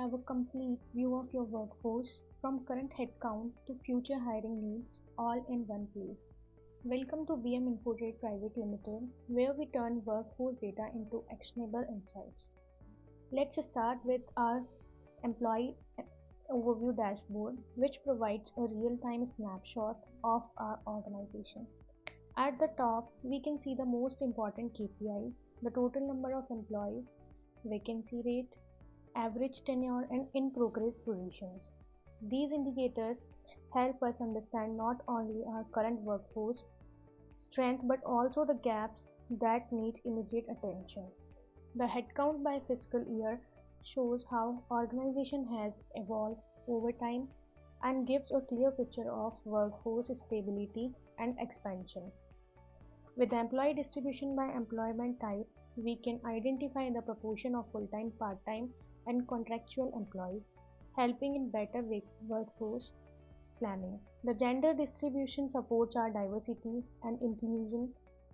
have a complete view of your workforce from current headcount to future hiring needs all in one place. Welcome to VM Infotech Private Limited, where we turn workforce data into actionable insights. Let's start with our employee overview dashboard, which provides a real-time snapshot of our organization. At the top, we can see the most important KPIs, the total number of employees, vacancy rate, average tenure, and in-progress positions. These indicators help us understand not only our current workforce strength but also the gaps that need immediate attention. The headcount by fiscal year shows how organization has evolved over time and gives a clear picture of workforce stability and expansion. With employee distribution by employment type, we can identify the proportion of full-time, part-time, and contractual employees, helping in better workforce planning. The gender distribution supports our diversity and inclusion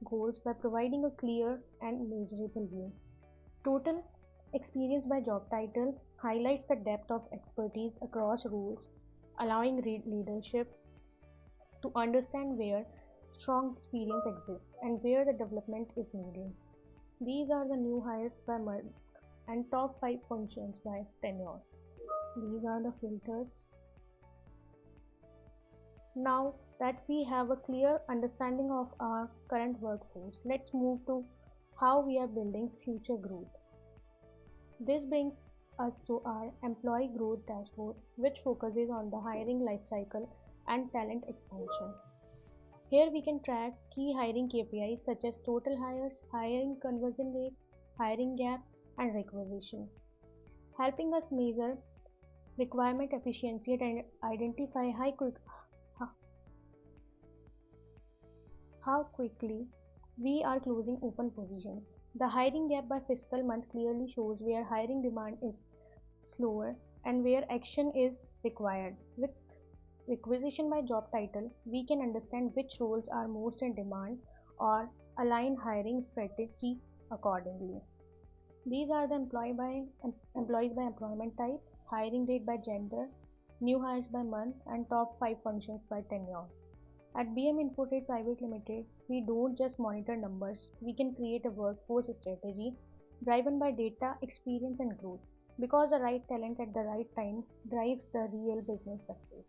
goals by providing a clear and measurable view. Total experience by job title highlights the depth of expertise across roles, allowing leadership to understand where strong experience exists and where the development is needed. These are the new hires by month and top 5 functions by tenure. These are the filters. Now that we have a clear understanding of our current workforce, let's move to how we are building future growth. This brings us to our employee growth dashboard, which focuses on the hiring lifecycle and talent expansion. Here we can track key hiring KPIs such as total hires, hiring conversion rate, hiring gap, and requisition, helping us measure requirement efficiency and identify how quickly we are closing open positions. The hiring gap by fiscal month clearly shows where hiring demand is slower and where action is required. With requisition by job title, we can understand which roles are most in demand or align hiring strategy accordingly. These are the employees by employment type, hiring rate by gender, new hires by month, and top 5 functions by tenure. At BM Infotech Private Limited, we don't just monitor numbers, we can create a workforce strategy driven by data, experience, and growth, because the right talent at the right time drives the real business success.